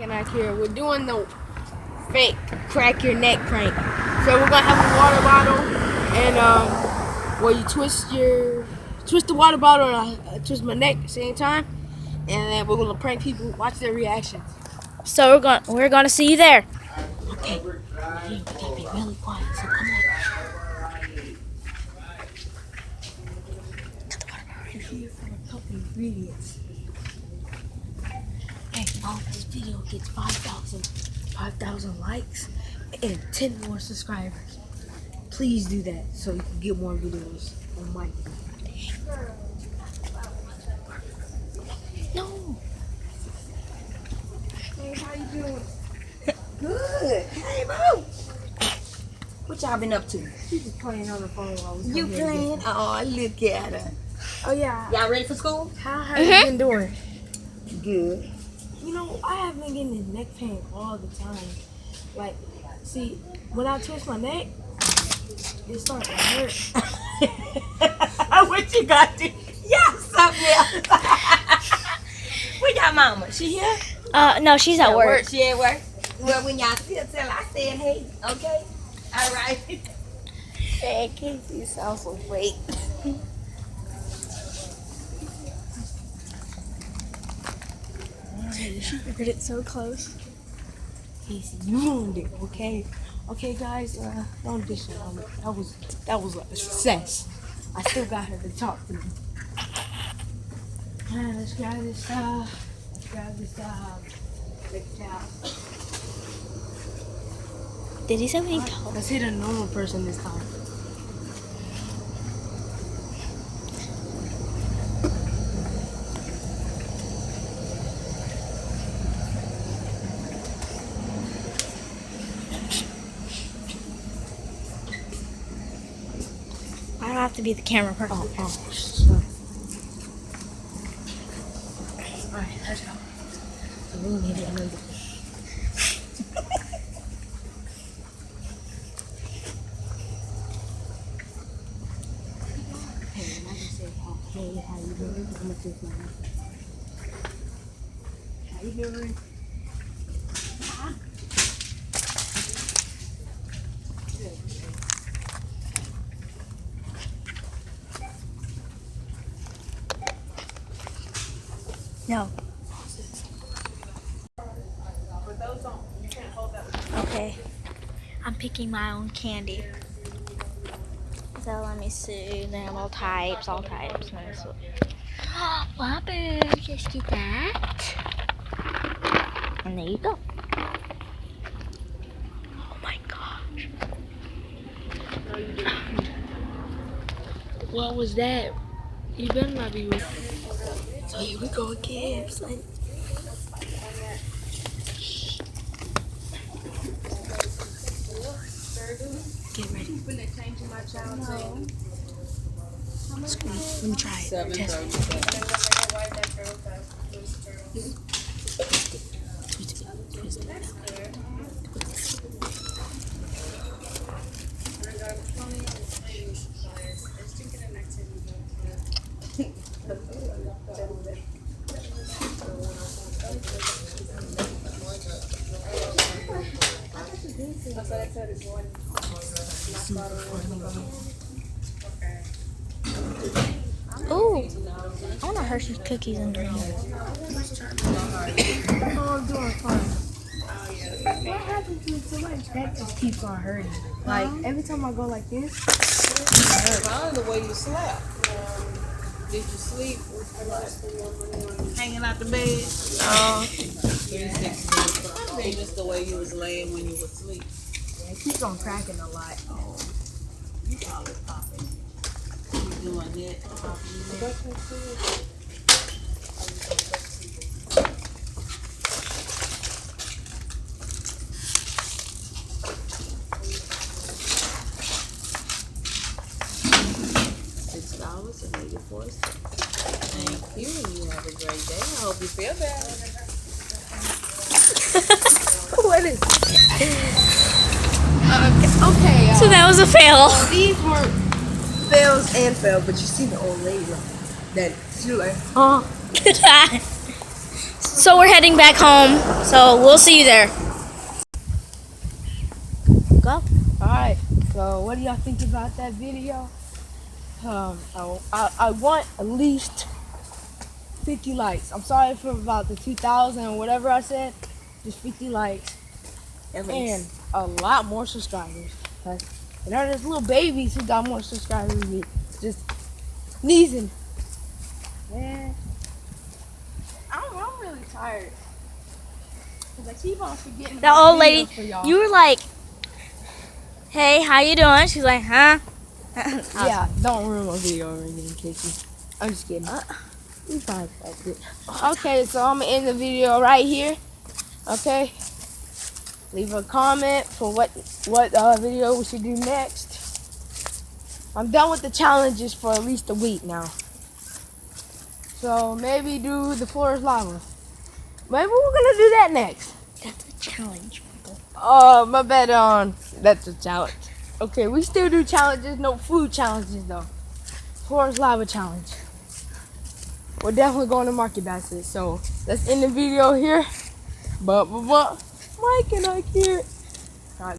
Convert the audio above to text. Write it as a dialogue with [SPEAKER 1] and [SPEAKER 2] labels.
[SPEAKER 1] Out here, we're doing the fake crack your neck prank. So we're gonna have a water bottle, and where you twist the water bottle, and I twist my neck at the same time, and then we're gonna prank people. Watch their reactions.
[SPEAKER 2] So we're gonna see you there.
[SPEAKER 1] Okay. We gotta be really quiet. So come on. Got the water bottle right here for a couple ingredients. Hey, I hope this video gets 5,000 likes and 10 more subscribers. Please do that so you can get more videos on my No. Hey, how you doing? Good. Hey, bro.
[SPEAKER 3] What y'all been up to?
[SPEAKER 1] She's just playing on the phone while we
[SPEAKER 3] You playing? Oh, look at her.
[SPEAKER 1] Oh yeah.
[SPEAKER 3] Y'all ready for school?
[SPEAKER 1] How have you been doing?
[SPEAKER 3] Good.
[SPEAKER 1] You know, I have been getting neck pain all the time. Like, see, when I twist my neck, it starts to hurt.
[SPEAKER 3] What you got to? Yeah, something else. Where y'all mama? She here?
[SPEAKER 2] No, she's at work.
[SPEAKER 3] She at work? Well, when y'all see her, tell her I said hey, okay? All right.
[SPEAKER 1] Hey, Casey, you sound so fake.
[SPEAKER 2] She heard it so close.
[SPEAKER 1] Casey, you ruined it, okay? Okay, guys, don't dish it on me. That was a success. I still got her to talk to me. Let's grab this big towel.
[SPEAKER 2] Did he say we need
[SPEAKER 1] Let's hit a normal person this time.
[SPEAKER 2] I don't have to be the camera person.
[SPEAKER 1] Alright, let's go. So we need to remember. Hey, I just say, hey, how you doing? I'm gonna take my name. How you doing?
[SPEAKER 2] No. Okay. I'm picking my own candy. So let me see. Then all types. Let me see. Whopper, just get that. And there you go. Oh my gosh.
[SPEAKER 1] What was that? You better not be with me. So here we go again, son. Get ready. Squeeze. Let me try it. Test it. Twist it.
[SPEAKER 2] Ooh. I want to Hershey's cookies in there.
[SPEAKER 1] Oh, I'm doing fine. What happens when somebody's back just keeps on hurting? Like, every time I go like this, it hurts.
[SPEAKER 4] Probably the way you slept. Did you sleep hanging out the bed? 360. Probably just the way you was laying when you was asleep.
[SPEAKER 1] Yeah, it keeps on cracking a lot.
[SPEAKER 4] Oh, you probably popping. You doing that? Popping. 84 cents. Thank you, and you have a great day. I hope you feel better.
[SPEAKER 1] What is okay,
[SPEAKER 2] So that was a fail.
[SPEAKER 1] these were fails and fails, but you see the old lady that she like,
[SPEAKER 2] Oh. So we're heading back home. So we'll see you there. Go.
[SPEAKER 1] Alright, so what do y'all think about that video? I want at least 50 likes. I'm sorry for about the 2,000 or whatever I said. Just 50 likes. And a lot more subscribers. And there's little babies who got more subscribers than me. Just sneezing. Man, I'm really tired. Cause I keep on forgetting.
[SPEAKER 2] That
[SPEAKER 1] my
[SPEAKER 2] old lady,
[SPEAKER 1] videos for y'all.
[SPEAKER 2] you were like, "Hey, how you doing?" She's like, "Huh?"
[SPEAKER 1] Yeah, don't ruin my video or anything, Casey. I'm just kidding. We fine. That's it. Okay, so I'm gonna end the video right here. Okay. Leave a comment for what video we should do next. I'm done with the challenges for at least a week now. So maybe do the floor is lava. Maybe we're gonna do that next.
[SPEAKER 2] That's a challenge, people.
[SPEAKER 1] Oh, my bad on. That's a challenge. Okay, we still do challenges, no food challenges though. Floor is lava challenge. We're definitely going to Market Basket. So let's end the video here. But Mike and I can't.